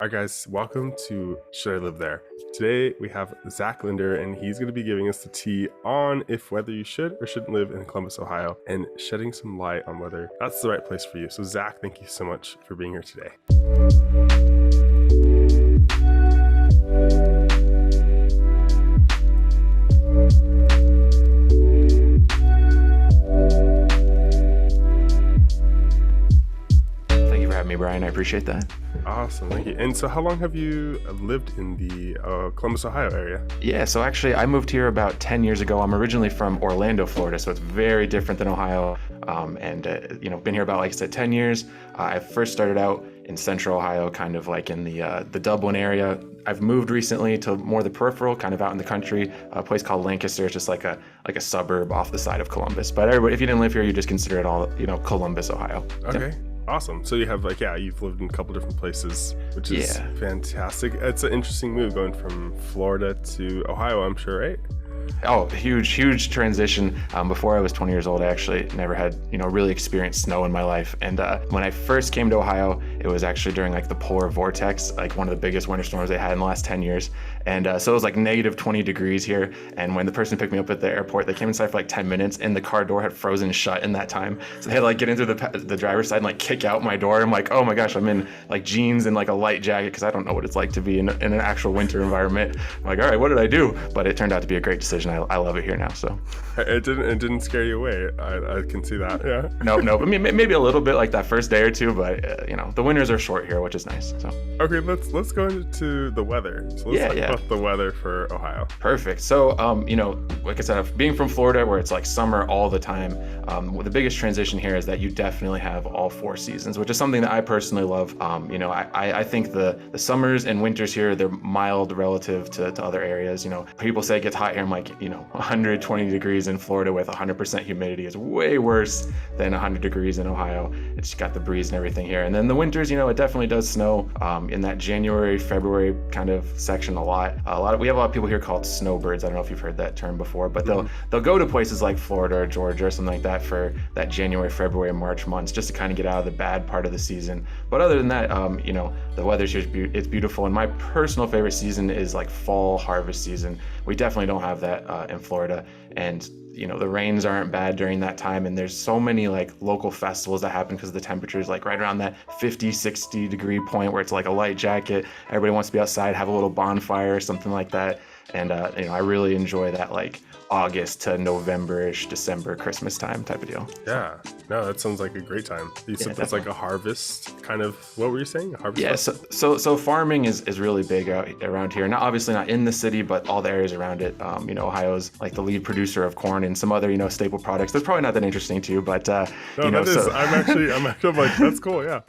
All right, guys, welcome to Should I Live There? Today we have Zack Linder, and he's going to be giving us the tea on if whether you should or shouldn't live in Columbus, Ohio, and shedding some light on whether that's the right place for you. So, Zack, thank you so much for being here today. Thank you for having me, Brian. I appreciate that. Awesome, thank you. And so how long have you lived in the Columbus, Ohio area? Yeah, so actually I moved here about 10 years ago. I'm originally from Orlando, Florida, so it's very different than Ohio. Been here about, like I said, 10 years. I first started out in central Ohio, kind of like in the Dublin area. I've moved recently to more the peripheral, kind of out in the country, a place called Lancaster. It's just like a suburb off the side of Columbus. But everybody, if you didn't live here, you just consider it all, Columbus, Ohio. Okay. Awesome. So you have you've lived in a couple different places, which is fantastic. It's an interesting move going from Florida to Ohio, I'm sure, right? Oh, huge transition. Before I was 20 years old, I actually never had, really experienced snow in my life. And when I first came to Ohio, it was actually during like the polar vortex, like one of the biggest winter storms they had in the last 10 years. And so it was like negative 20 degrees here. And when the person picked me up at the airport, they came inside for like 10 minutes and the car door had frozen shut in that time. So they had to like get into the driver's side and like kick out my door. I'm like, oh my gosh, I'm in like jeans and like a light jacket because I don't know what it's like to be in an actual winter environment. I'm like, all right, what did I do? But it turned out to be a great decision. I love it here now. So it didn't scare you away. I can see that. Yeah. No. I mean, maybe a little bit like that first day or two, but the winters are short here, which is nice. So okay, let's go into the weather. So let's talk about the weather for Ohio. Perfect. So like I said, being from Florida where it's like summer all the time, the biggest transition here is that you definitely have all four seasons, which is something that I personally love. I think the summers and winters here, they're mild relative to other areas. People say it gets hot here. I'm like, 120 degrees in Florida with 100% humidity is way worse than 100 degrees in Ohio. It's got the breeze and everything here. And then the winters, it definitely does snow in that January, February kind of section a lot. We have a lot of people here called snowbirds. I don't know if you've heard that term before, but they'll go to places like Florida or Georgia or something like that for that January, February, March months just to kind of get out of the bad part of the season. But other than that, the weather's here, it's beautiful. And my personal favorite season is like fall harvest season. We definitely don't have that in Florida, and the rains aren't bad during that time, and there's so many like local festivals that happen because the temperature is like right around that 50-60 degree point where it's like a light jacket, everybody wants to be outside, have a little bonfire or something like that. And I really enjoy that like August to November-ish, December, Christmas time type of deal. Yeah, no, that sounds like a great time. You said that's like a harvest kind of, what were you saying? A harvest? Yeah, so farming is really big around here. Not obviously not in the city, but all the areas around it. Ohio's like the lead producer of corn and some other staple products. That's probably not that interesting to you, but I'm actually like, that's cool. Yeah.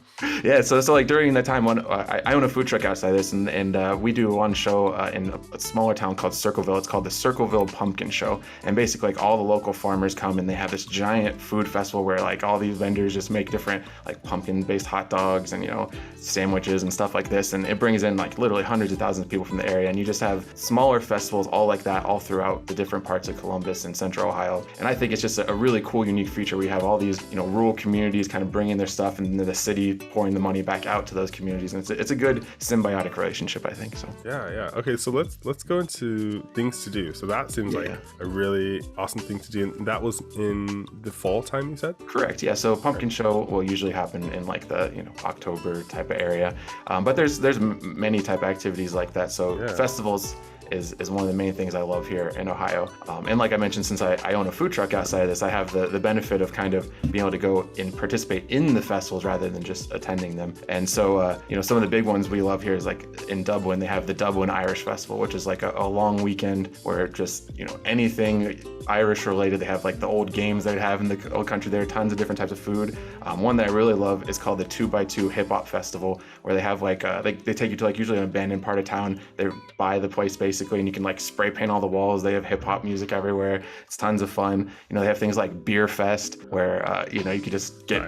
Yeah, so like during that time, I own a food truck outside this, and we do one show in a smaller town called Circleville. It's called the Circleville Pumpkin Show. And basically like all the local farmers come and they have this giant food festival where like all these vendors just make different like pumpkin based hot dogs and sandwiches and stuff like this, and it brings in like literally hundreds of thousands of people from the area, and you just have smaller festivals all like that all throughout the different parts of Columbus and central Ohio. And I think it's just a really cool, unique feature. We have all these rural communities kind of bringing their stuff, and then the city pouring the money back out to those communities, and it's a good symbiotic relationship, I think. So yeah. Okay, so let's go into things to do. So that seems like a really awesome thing to do, and that was in the fall time, you said? Correct. Yeah. So pumpkin show will usually happen in like the October type of area, but there's many type of activities like that. So festivals is one of the main things I love here in Ohio. And like I mentioned, since I own a food truck outside of this, I have the benefit of kind of being able to go and participate in the festivals rather than just attending them. And so, some of the big ones we love here is like in Dublin, they have the Dublin Irish Festival, which is like a long weekend where just, anything Irish related. They have like the old games they have in the old country. There are tons of different types of food. One that I really love is called the 2x2 Hip Hop Festival, where they have like, they take you to like usually an abandoned part of town. They buy the place basically basically, and you can like spray paint all the walls. They have hip hop music everywhere. It's tons of fun. You know, they have things like Beer Fest where, you know, you could just get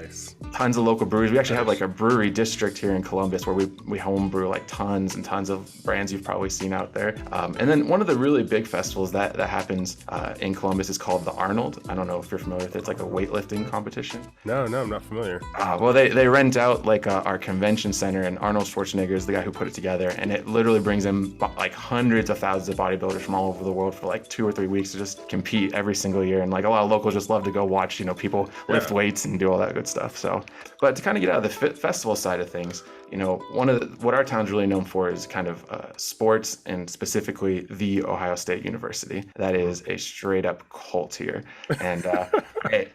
tons of local breweries. We actually have like a brewery district here in Columbus where we homebrew like tons and tons of brands you've probably seen out there. And then one of the really big festivals that happens in Columbus is called the Arnold. I don't know if you're familiar with it. It's like a weightlifting competition. No, I'm not familiar. Well, they rent out like our convention center, and Arnold Schwarzenegger is the guy who put it together, and it literally brings in like hundreds of thousands of bodybuilders from all over the world for like 2 or 3 weeks to just compete every single year. And like a lot of locals just love to go watch, you know, people lift weights and do all that good stuff. So, but to kind of get out of the festival side of things, you know, what our town's really known for is kind of sports, and specifically the Ohio State University. That is a straight up cult here, and I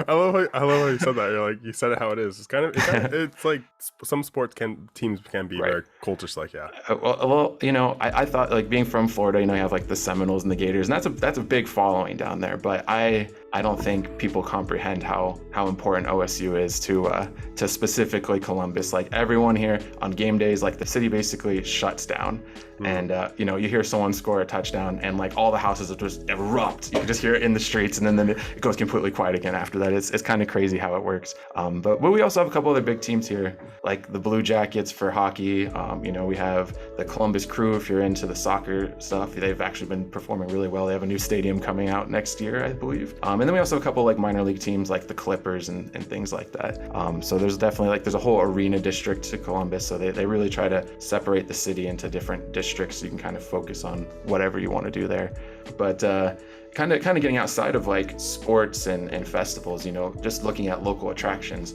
love how you said that. You're like, you said it how it is. It's like some teams can be very cultish, like well, you know, I thought like being from Florida, you know, you have like the Seminoles and the Gators, and that's a big following down there. But I don't think people comprehend how important OSU is to specifically Columbus. Like everyone here on game days, like the city basically shuts down. And you know, you hear someone score a touchdown and like all the houses will just erupt. You can just hear it in the streets, and then it goes completely quiet again after that. It's kind of crazy how it works. But we also have a couple other big teams here, like the Blue Jackets for hockey. You know, we have the Columbus Crew if you're into the soccer stuff. They've actually been performing really well. They have a new stadium coming out next year, I believe. And then we also have a couple like minor league teams like the Clippers and things like that. So there's definitely there's a whole arena district to Columbus. So they really try to separate the city into different districts so you can kind of focus on whatever you want to do there. But kind of getting outside of like sports and festivals, you know, just looking at local attractions.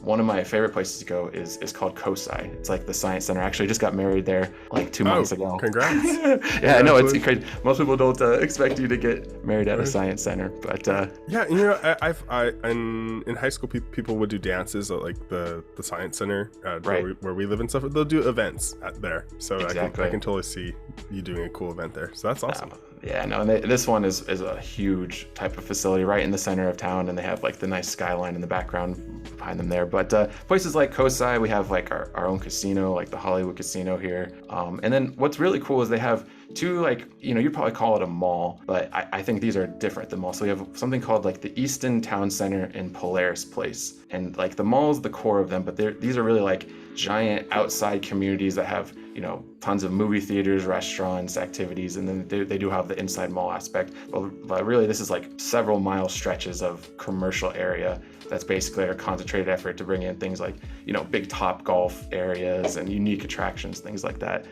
One of my favorite places to go is called COSI. It's like the Science Center. I actually just got married there like 2 months ago. Congrats. Yeah, I know, it's crazy. Most people don't expect you to get married at a Science Center, but yeah, you know, in high school people would do dances at like the Science Center where we live and stuff. They'll do events there, so exactly. I can totally see you doing a cool event there. So that's awesome. Yeah, no, and this one is a huge type of facility right in the center of town, and they have like the nice skyline in the background behind them there. But places like COSI, we have like our own casino, like the Hollywood Casino here. And then what's really cool is they have two, like, you know, you'd probably call it a mall, but I think these are different than malls. So we have something called like the Easton Town Center and Polaris Place. And like the mall is the core of them, but these are really like giant outside communities that have, you know, tons of movie theaters, restaurants, activities, and then they do have the inside mall aspect. But really, this is like several mile stretches of commercial area that's basically a concentrated effort to bring in things like, you know, big top golf areas and unique attractions, things like that.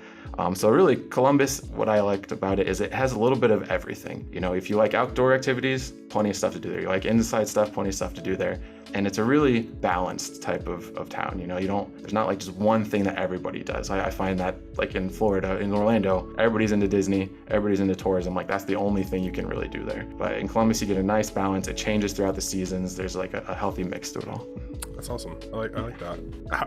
So really, Columbus, what I liked about it is it has a little bit of everything. You know, if you like outdoor activities, plenty of stuff to do there. You like inside stuff, plenty of stuff to do there. And it's a really balanced type of town. You know, there's not like just one thing that everybody does. I find that like in Florida, in Orlando, everybody's into Disney, everybody's into tourism. Like that's the only thing you can really do there. But in Columbus, you get a nice balance. It changes throughout the seasons. There's like a healthy mix to it all. That's awesome. I like that.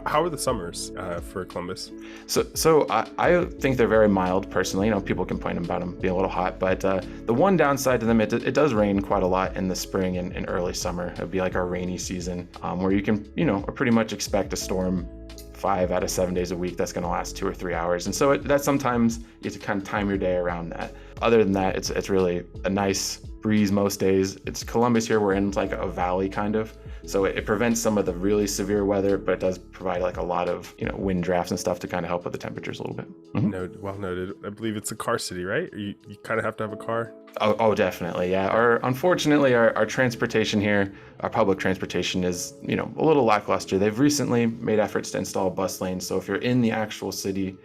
How are the summers for Columbus? So I think they're very mild personally. You know, people complain about them being a little hot, but the one downside to them, it does rain quite a lot in the spring and early summer. It'd be like our rainy season where you can, you know, pretty much expect a storm 5 out of 7 days a week that's going to last 2 or 3 hours. And so that sometimes you have to kind of time your day around that. Other than that, it's really a nice breeze most days. It's Columbus here. We're in like a valley kind of. So it prevents some of the really severe weather, but it does provide like a lot of, you know, wind drafts and stuff to kind of help with the temperatures a little bit. Mm-hmm. Well noted. I believe it's a car city, right? You kind of have to have a car. Oh, definitely. Yeah. Unfortunately, our transportation here, our public transportation is, you know, a little lackluster. They've recently made efforts to install bus lanes. So if you're in the actual city,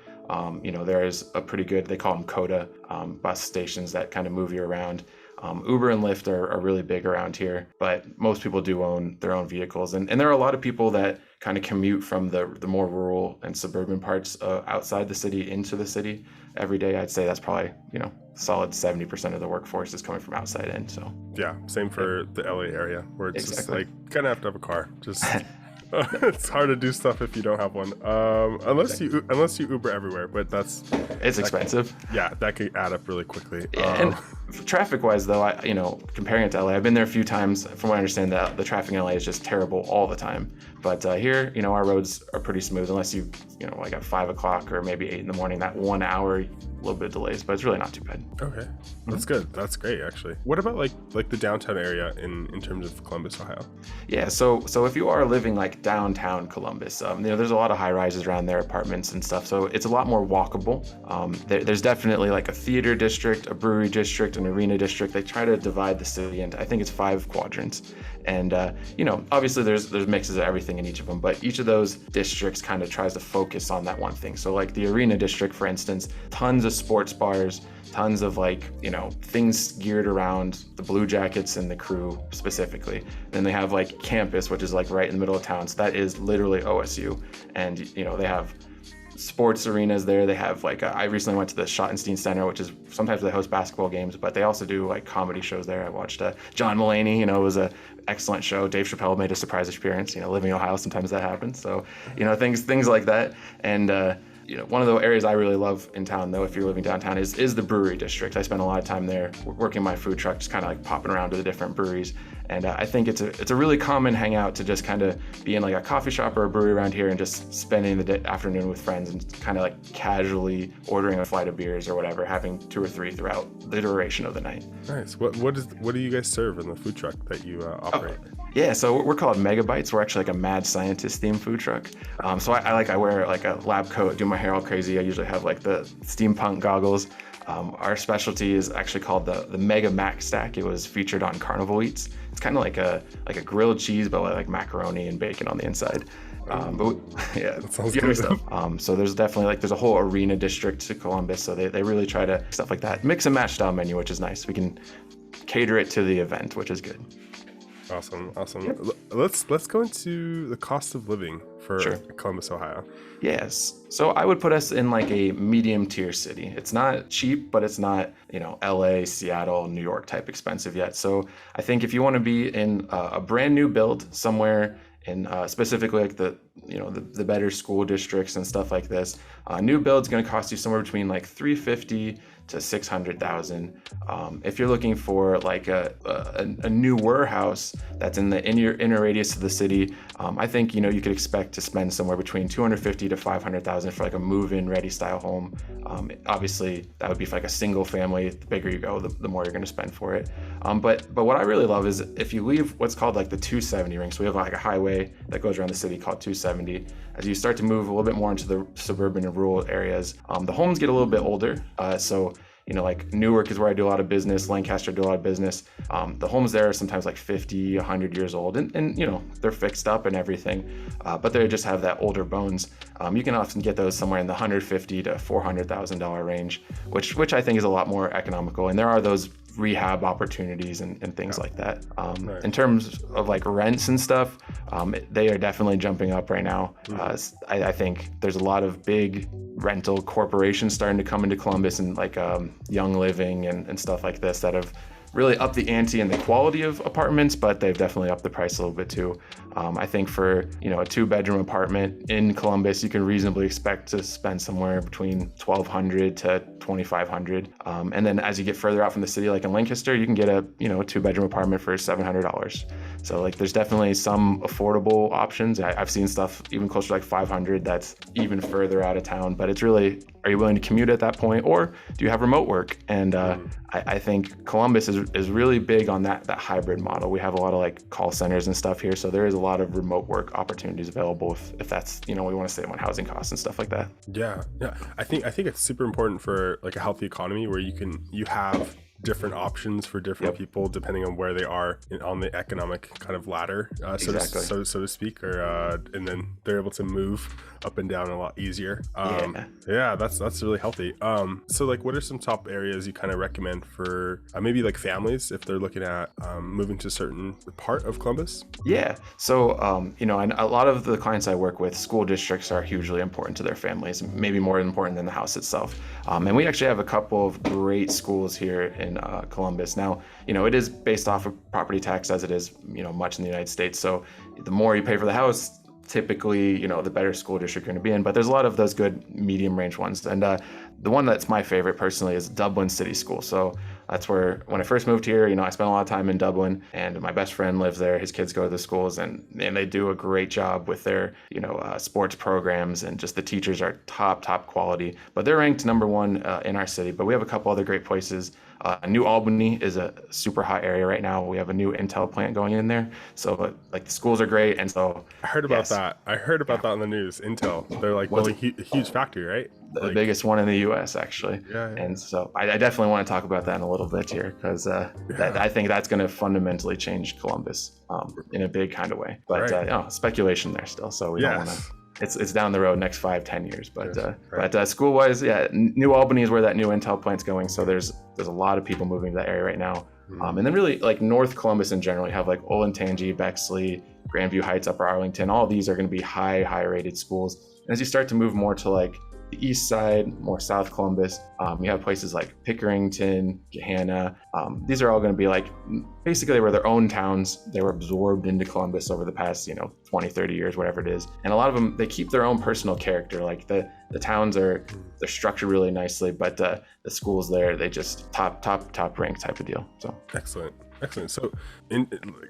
you know, there is a pretty good, they call them COTA, bus stations that kind of move you around. Uber and Lyft are really big around here, but most people do own their own vehicles. And there are a lot of people that kind of commute from the more rural and suburban parts outside the city into the city every day. I'd say that's probably, you know, solid 70% of the workforce is coming from outside in. So yeah, same for the LA area where it's just like kind of have to have a car. Just it's hard to do stuff if you don't have one, unless you Uber everywhere. But it's expensive. That could add up really quickly. Yeah, Traffic wise though, comparing it to LA, I've been there a few times. From what I understand, the traffic in LA is just terrible all the time. But here, our roads are pretty smooth unless like at 5 o'clock or maybe 8 in the morning, that 1 hour, a little bit of delays, but it's really not too bad. Okay, that's good. That's great, actually. What about like the downtown area in terms of Columbus, Ohio? Yeah, so if you are living like downtown Columbus, there's a lot of high rises around there, apartments and stuff, so it's a lot more walkable. There's definitely like a theater district, a brewery district, an arena district. They try to divide the city into, I think it's 5 quadrants, and obviously there's mixes of everything in each of them, but each of those districts kind of tries to focus on that one thing. So like the arena district, for instance, tons of sports bars, tons of things geared around the Blue Jackets and the Crew specifically. Then they have like campus, which is like right in the middle of town. So that is literally OSU. And they have sports arenas there. They have I recently went to the Schottenstein Center, which is sometimes they host basketball games, but they also do like comedy shows there. I watched John Mulaney, it was a excellent show. Dave Chappelle made a surprise appearance. Living in Ohio, sometimes that happens. So things like that. And one of the areas I really love in town, though, if you're living downtown, is the brewery district. I spend a lot of time there working my food truck, just kind of like popping around to the different breweries. And I think it's a really common hangout to just kind of be in like a coffee shop or a brewery around here and just spending the afternoon with friends and kind of like casually ordering a flight of beers or whatever, having 2 or 3 throughout the duration of the night. Nice. What do you guys serve in the food truck that you operate? Yeah, so we're called Megabytes. We're actually like a mad scientist themed food truck. So I wear like a lab coat, do my hair all crazy. I usually have like the steampunk goggles. Our specialty is actually called the Mega Mac Stack. It was featured on Carnival Eats. It's kind of like a grilled cheese, but like macaroni and bacon on the inside. That sounds good stuff. So there's definitely there's a whole arena district to Columbus. So they really try to stuff like that. Mix and match style menu, which is nice. We can cater it to the event, which is good. Awesome. Yep. Let's go into the cost of living for Columbus, Ohio. Yes. So I would put us in like a medium tier city. It's not cheap, but it's not, LA, Seattle, New York type expensive yet. So I think if you want to be in a brand new build somewhere in specifically like the better school districts and stuff like this, new build's going to cost you somewhere between like $350,000 to $600,000. If you're looking for like a newer house that's in the inner radius of the city, I think you could expect to spend somewhere between $250,000 to $500,000 for like a move-in ready style home. Obviously, that would be for like a single family. The bigger you go, the more you're going to spend for it. But what I really love is if you leave what's called like the 270 ring. So we have like a highway that goes around the city called 270. As you start to move a little bit more into the suburban and rural areas, the homes get a little bit older. So like Newark is where I do a lot of business. Lancaster do a lot of business. The homes there are sometimes like 50, 100 years old, and they're fixed up and everything, but they just have that older bones. You can often get those somewhere in the $150,000 to $400,000 range, which I think is a lot more economical. And there are those rehab opportunities and things like that. Right. In terms of like rents and stuff, they are definitely jumping up right now. I think there's a lot of big rental corporations starting to come into Columbus and like Young Living and stuff like this that have really upped the ante and the quality of apartments, but they've definitely upped the price a little bit too. I think for a 2-bedroom apartment in Columbus, you can reasonably expect to spend somewhere between $1,200 to $2,500. And then as you get further out from the city, like in Lancaster, you can get a 2-bedroom apartment for $700. So like there's definitely some affordable options. I've seen stuff even closer to like $500 that's even further out of town, but it's really, are you willing to commute at that point, or do you have remote work? And I think Columbus is really big on that hybrid model. We have a lot of like call centers and stuff here, so there is a lot of remote work opportunities available if that's we want to save on housing costs and stuff like that. Yeah. I think it's super important for like a healthy economy where you have different options for different people depending on where they are on the economic kind of ladder, Exactly. so to speak, or and then they're able to move up and down a lot easier. That's really healthy. So like, what are some top areas you kind of recommend for maybe like families if they're looking at moving to a certain part of Columbus? Yeah. So, and a lot of the clients I work with, school districts are hugely important to their families, maybe more important than the house itself. And we actually have a couple of great schools here in Columbus. Now, it is based off of property tax as it is, much in the United States. So the more you pay for the house, typically, the better school district you're going to be in. But there's a lot of those good medium range ones. And the one that's my favorite personally is Dublin City School. So That's where, when I first moved here, I spent a lot of time in Dublin, and my best friend lives there. His kids go to the schools, and they do a great job with their, sports programs, and just the teachers are top quality. But they're ranked number one in our city. But we have a couple other great places. New Albany is a super hot area right now. We have a new Intel plant going in there. So like the schools are great. And so I heard about that. I heard about that on the news. Intel. They're like building a huge factory, right? The biggest one in the US, actually. Yeah. And so I definitely want to talk about that in a little bit here, because I think that's going to fundamentally change Columbus in a big kind of way. But speculation there still. So we don't want to. It's down the road, next 5-10 years, but school-wise, New Albany is where that new Intel plant's going. So there's a lot of people moving to that area right now, and then really like North Columbus in general. You have like Olentangy, Bexley, Grandview Heights, Upper Arlington. All these are going to be high-rated schools. And as you start to move more to like the east side, more South Columbus, you have places like Pickerington, Gahanna. These are all going to be like, basically they were their own towns. They were absorbed into Columbus over the past 20, 30 years, whatever it is. And a lot of them, they keep their own personal character. Like the towns they're structured really nicely, but the schools there, they just top rank type of deal. So excellent. So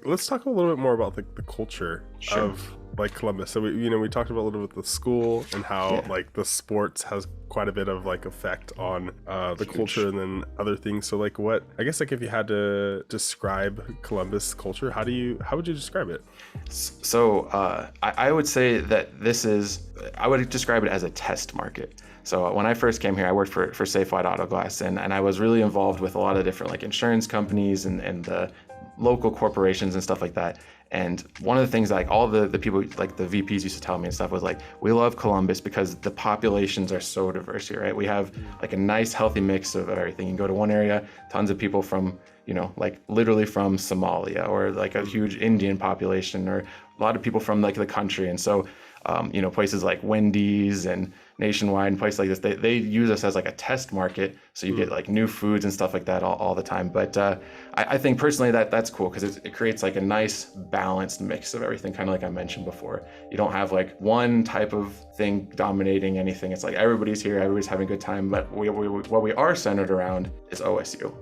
let's talk a little bit more about the culture of like Columbus. So we talked about a little bit the school and how like the sports has quite a bit of like effect on the culture, and then other things. So like if you had to describe Columbus culture, how would you describe it? So I would say that I would describe it as a test market. So when I first came here, I worked for Safe White Auto Glass, and I was really involved with a lot of different like insurance companies and the local corporations and stuff like that. And one of the things like all the people, like the VPs used to tell me and stuff was like, we love Columbus because the populations are so diverse here, right? We have like a nice healthy mix of everything. You can go to one area, tons of people from, like literally from Somalia, or like a huge Indian population, or a lot of people from like the country. And so, places like Wendy's and Nationwide and places like this, they use us as like a test market. So you get like new foods and stuff like that all the time. But I think personally that's cool, because it creates like a nice balanced mix of everything, kind of like I mentioned before. You don't have like one type of thing dominating anything. It's like everybody's here, everybody's having a good time. But what we are centered around is OSU.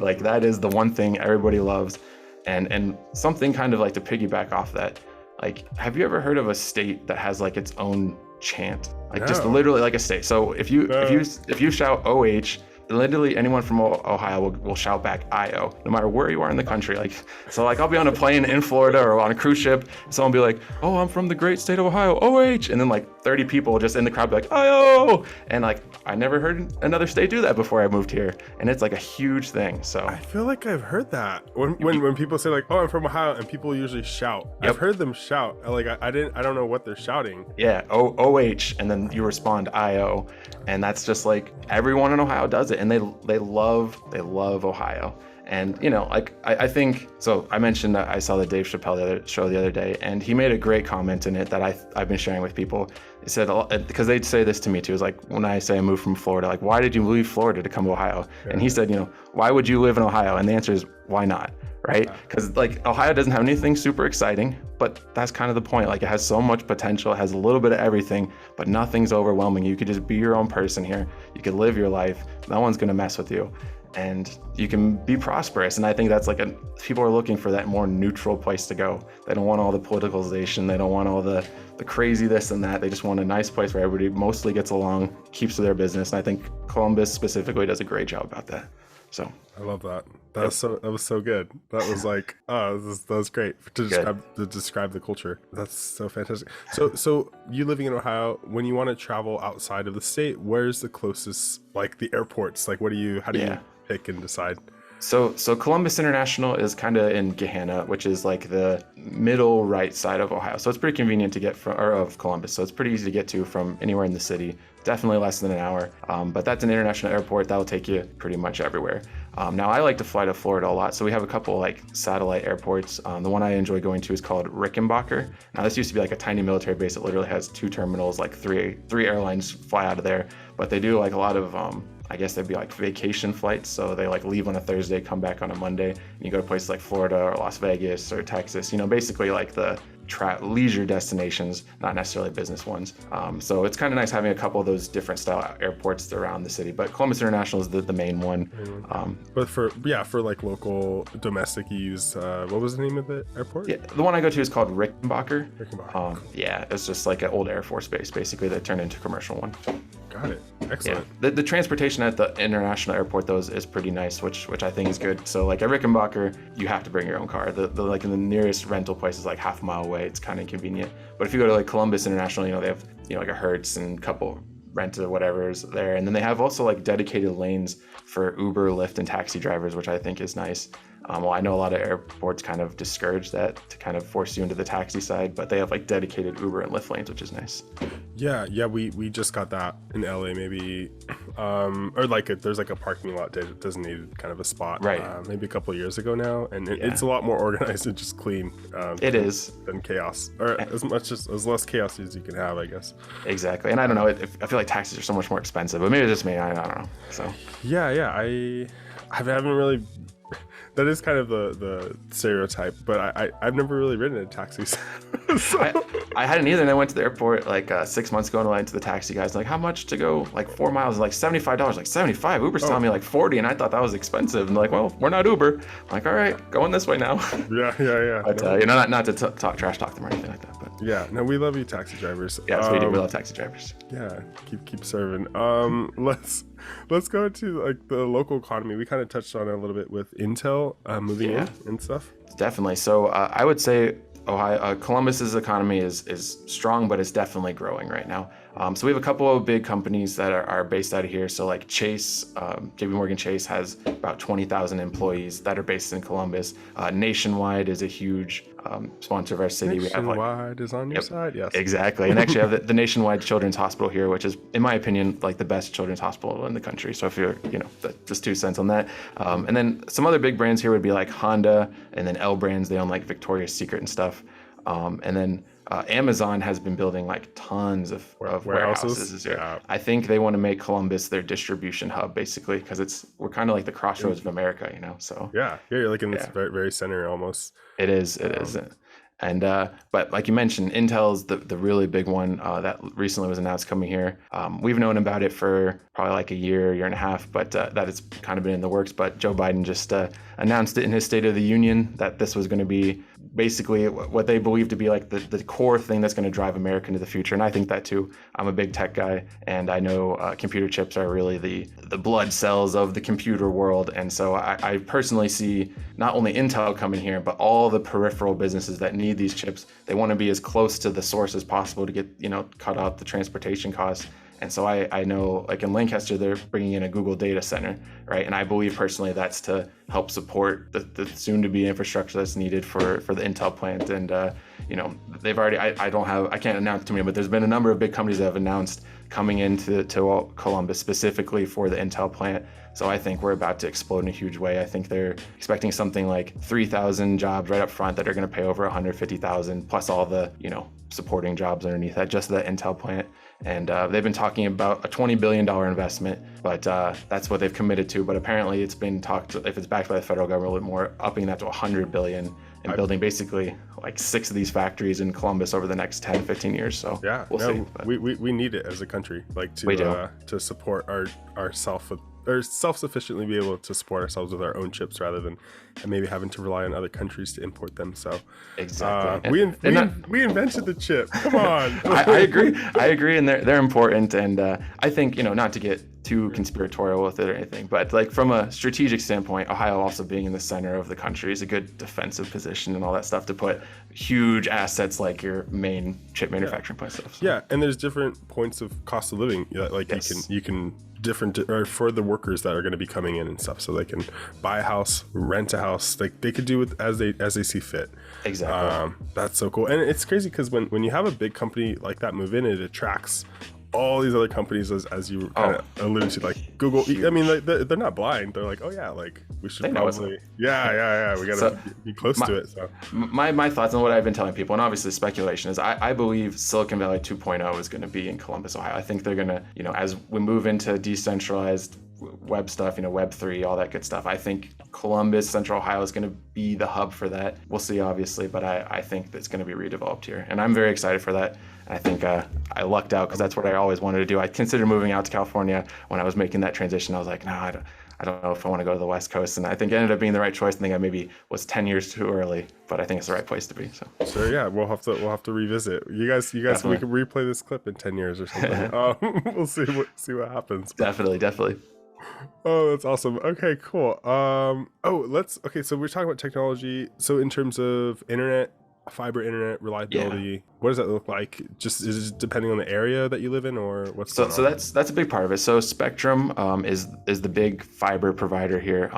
Like that is the one thing everybody loves. And something kind of like to piggyback off that, like, have you ever heard of a state that has like its own chant? Like just literally like a state. So if you shout OH, literally anyone from Ohio will shout back IO, no matter where you are in the country. Like, so like I'll be on a plane in Florida or on a cruise ship, and someone will be like, oh, I'm from the great state of Ohio, OH. And then like 30 people just in the crowd be like, IO. And like, I never heard another state do that before I moved here. And it's like a huge thing. So I feel like I've heard that when people say like, oh, I'm from Ohio, and people usually shout. Yep. I've heard them shout. Like I don't know what they're shouting. Yeah, OH, and then you respond IO. And that's just like everyone in Ohio does it. And they love Ohio. And like I think, so I mentioned that I saw the Dave Chappelle show the other day, and he made a great comment in it that I've been sharing with people. He said, because they'd say this to me too, is like when I say I moved from Florida, like, why did you leave Florida to come to Ohio? Yeah. And he said, why would you live in Ohio? And the answer is, why not? Right? Because like Ohio doesn't have anything super exciting, but that's kind of the point. Like it has so much potential, it has a little bit of everything, but nothing's overwhelming. You could just be your own person here. You could live your life. No one's gonna mess with you, and you can be prosperous. And I think that's like people are looking for that more neutral place to go. They don't want all the politicalization. They don't want all the crazy this and that. They just want a nice place where everybody mostly gets along, keeps to their business. And I think Columbus specifically does a great job about that. So I love that. That was so good. That was like, that was great to describe the culture. That's so fantastic. So you living in Ohio, when you want to travel outside of the state, where's the closest, like the airports? Like how do you pick and decide? So Columbus International is kind of in Gahanna, which is like the middle right side of Ohio. So it's pretty convenient to get of Columbus. So it's pretty easy to get to from anywhere in the city. Definitely less than an hour. But that's an international airport. That'll take you pretty much everywhere. Now I like to fly to Florida a lot. So we have a couple like satellite airports. The one I enjoy going to is called Rickenbacker. Now this used to be like a tiny military base. It literally has 2 terminals, like three airlines fly out of there. But they do like a lot of, I guess they'd be like vacation flights. So they like leave on a Thursday, come back on a Monday, and you go to places like Florida or Las Vegas or Texas, basically like the leisure destinations, not necessarily business ones. So it's kind of nice having a couple of those different style airports around the city. But Columbus International is the main one. But for like local domestic use, what was the name of the airport? Yeah, the one I go to is called Rickenbacker. Rickenbacker. Yeah, it's just like an old Air Force base basically that turned into a commercial one. Got it. Excellent. Yeah. The transportation at the international airport though is pretty nice, which I think is good. So like at Rickenbacker, you have to bring your own car. The like in the nearest rental place is like half a mile away. It's kind of inconvenient. But if you go to like Columbus International, they have like a Hertz and a couple rent or whatever is there, and then they have also like dedicated lanes for Uber, Lyft, and taxi drivers, which I think is nice. Well, I know a lot of airports kind of discourage that to kind of force you into the taxi side, but they have like dedicated Uber and Lyft lanes, which is nice. Yeah, we just got that in LA, maybe, or like there's like a parking lot designated kind of a spot, right? Maybe a couple of years ago now, and it's a lot more organized and just clean. It is than chaos, or as less chaos as you can have, I guess. Exactly, and I don't know. I feel like taxis are so much more expensive, but maybe it's just me. I don't know. So yeah, I haven't really. That is kind of the stereotype, but I've never really ridden in taxis. So. I hadn't either, and I went to the airport like 6 months ago, and I went to the taxi guys, like, how much to go like 4 miles? Like $75. Like 75. Uber's telling me like 40, and I thought that was expensive. And they're like, well, we're not Uber. I'm like, all right, going this way now. Yeah. But not to trash talk them or anything like that. But yeah, no, we love you, taxi drivers. Yes, we do. We love taxi drivers. Yeah, keep serving. Let's go to like the local economy. We kind of touched on it a little bit with Intel moving in and stuff. Definitely. So I would say Columbus's economy is strong, but it's definitely growing right now. So we have a couple of big companies that are based out of here. So like Chase, JP Morgan Chase has about 20,000 employees that are based in Columbus. Nationwide is a huge sponsor of our city. Nationwide is on your side, yes. Exactly. And actually have the Nationwide Children's Hospital here, which is, in my opinion, like the best children's hospital in the country. So if you're, just 2 cents on that. And then some other big brands here would be like Honda, and then L Brands, they own like Victoria's Secret and stuff. And then Amazon has been building like tons of warehouses here. Yeah. I think they want to make Columbus their distribution hub, basically, because we're kind of like the crossroads of America, So yeah, you're like in this very, very center almost. It is. And but like you mentioned, Intel's the really big one that recently was announced coming here. We've known about it for probably like a year and a half, but that it's kind of been in the works. But Joe Biden just announced it in his State of the Union that this was going to be basically what they believe to be like the core thing that's going to drive America into the future. And I think that too. I'm a big tech guy, and I know computer chips are really the blood cells of the computer world. And so I personally see not only Intel coming here, but all the peripheral businesses that need these chips. They want to be as close to the source as possible to get, cut out the transportation costs. And so I know, like in Lancaster, they're bringing in a Google data center, right? And I believe personally that's to help support the soon-to-be infrastructure that's needed for the Intel plant. And they've already, I can't announce to me, but there's been a number of big companies that have announced coming into Columbus specifically for the Intel plant. So I think we're about to explode in a huge way. I think they're expecting something like 3,000 jobs right up front that are going to pay over 150,000, plus all the supporting jobs underneath that, just the Intel plant. And they've been talking about a $20 billion investment, but that's what they've committed to. But apparently it's been talked, if it's backed by the federal government, a little bit more, upping that to $100 billion and building basically like 6 of these factories in Columbus over the next 10, 15 years. So yeah, we'll see. We need it as a country, like to support our self-sufficiently be able to support ourselves with our own chips rather than maybe having to rely on other countries to import them. So exactly, we invented the chip. Come on. I agree, and they're important. And I think not to get too conspiratorial with it or anything, but like from a strategic standpoint, Ohio also being in the center of the country is a good defensive position and all that stuff to put huge assets like your main chip manufacturing plant stuff. So. Yeah, and there's different points of cost of living. Like you can different or for the workers that are going to be coming in and stuff, so they can buy a house, rent a house. Like they could do it as they see fit. Exactly. That's so cool, and it's crazy because when you have a big company like that move in, it attracts all these other companies, as you kind of alluded to, like Google. I mean, like they're not blind. They're like, oh yeah, like we should probably, yeah. We gotta be close to it. So my thoughts on what I've been telling people, and obviously speculation, is I believe Silicon Valley 2.0 is going to be in Columbus, Ohio. I think they're going to, as we move into decentralized web stuff, Web3, all that good stuff, I think Columbus, Central Ohio is going to be the hub for that. We'll see, obviously, but I think that's going to be redeveloped here. And I'm very excited for that. I think I lucked out because that's what I always wanted to do. I considered moving out to California when I was making that transition. I was like, no, I don't know if I want to go to the West Coast. And I think it ended up being the right choice. I think I maybe was 10 years too early, but I think it's the right place to be. So yeah, we'll have to revisit. You guys, Definitely. we can replay this clip in 10 years or something. We'll see what happens. Definitely. Oh, that's awesome. Okay, cool. Okay, so we're talking about technology. So in terms of internet, fiber internet reliability, what does that look like? Just is it depending on the area that you live in, or what's going on? So that's a big part of it. So Spectrum is the big fiber provider here.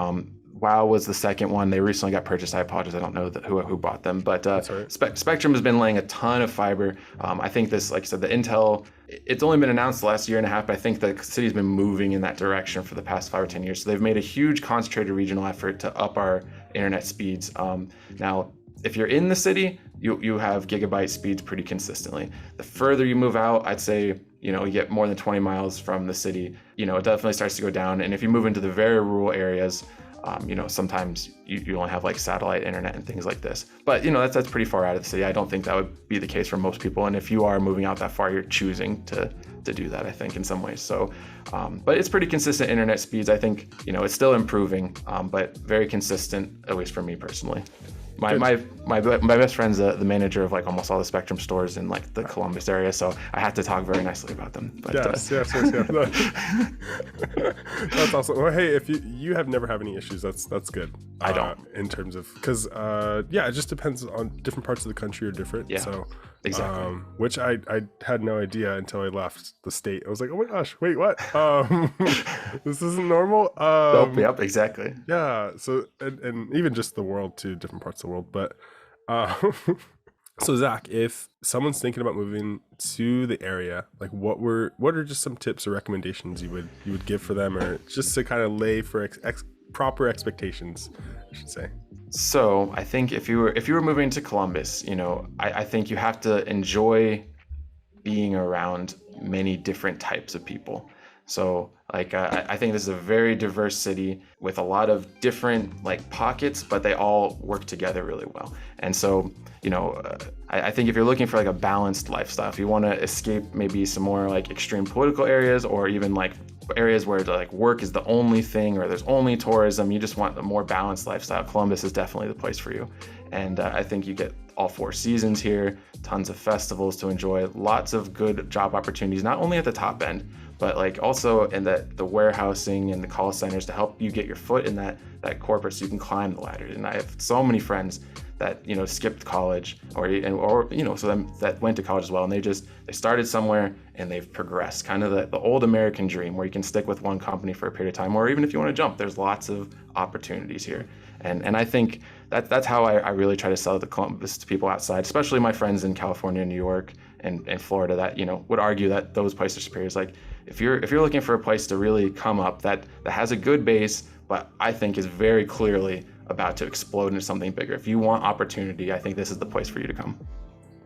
WoW was the second one. They recently got purchased. I apologize, I don't know who bought them, but Spectrum has been laying a ton of fiber. I think this, like I said, the Intel, it's only been announced the last year and a half, but I think the city's been moving in that direction for the past 5 or 10 years. So they've made a huge concentrated regional effort to up our internet speeds. Now, if you're in the city, you have gigabyte speeds pretty consistently. The further you move out, I'd say, you get more than 20 miles from the city, it definitely starts to go down. And if you move into the very rural areas, sometimes you only have like satellite internet and things like this. But that's pretty far out of the city. I don't think that would be the case for most people. And if you are moving out that far, you're choosing to do that, I think, in some ways. So, but it's pretty consistent internet speeds. I think it's still improving, but very consistent, at least for me personally. My best friend's the manager of like almost all the Spectrum stores in like the Columbus area, so I have to talk very nicely about them. But, yes. That's awesome. Well, hey, if you have never had any issues, that's good. I don't. In terms of, because it just depends on different parts of the country are different. Yeah. So exactly. Which I had no idea until I left the state. I was like, oh my gosh, wait, what? This isn't normal. Yep, exactly. Yeah. So and even just the world too, different parts of the world. But so Zach, if someone's thinking about moving to the area, like what are just some tips or recommendations you would give for them, or just to kind of lay for proper expectations, I should say? So I think if you were moving to Columbus, I think you have to enjoy being around many different types of people. So like I think this is a very diverse city with a lot of different like pockets, but they all work together really well. And so I think if you're looking for like a balanced lifestyle, if you want to escape maybe some more like extreme political areas, or even like areas where like work is the only thing, or there's only tourism, you just want a more balanced lifestyle, Columbus is definitely the place for you. And I think you get all 4 seasons here, tons of festivals to enjoy, lots of good job opportunities, not only at the top end, but like also in the warehousing and the call centers to help you get your foot in that corporate so you can climb the ladder. And I have so many friends that skipped college or that went to college as well, and they started somewhere and they've progressed, kind of the old American dream where you can stick with one company for a period of time, or even if you want to jump, there's lots of opportunities here. And I think that's how I really try to sell the Columbus to people outside, especially my friends in California, New York, and Florida that would argue that those places are superior. It's like if you're looking for a place to really come up that has a good base, but I think is very clearly about to explode into something bigger. If you want opportunity, I think this is the place for you to come.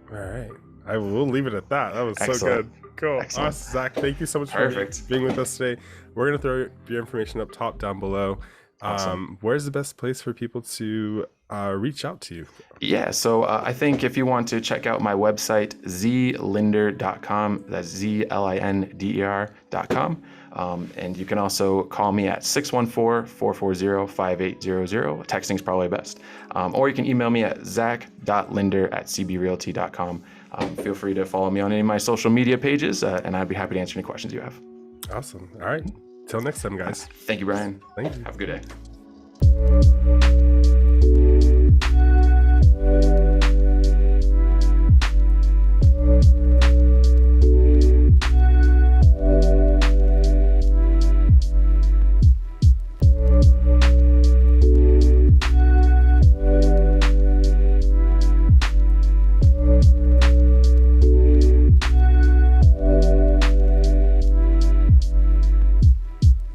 All right. I will leave it at that. That was Excellent. So good. Cool. Excellent. Awesome, Zach. Thank you so much for being with us today. We're going to throw your information up top down below. Awesome. Where's the best place for people to reach out to you? Yeah, so I think if you want to check out my website, zlinder.com, that's ZLINDER.com. And you can also call me at 614-440-5800. Texting's probably best. Or you can email me at zach.linder@cbrealty.com. Feel free to follow me on any of my social media pages, and I'd be happy to answer any questions you have. Awesome. All right. Till next time, guys. Thank you, Brian. Thank you. Have a good day.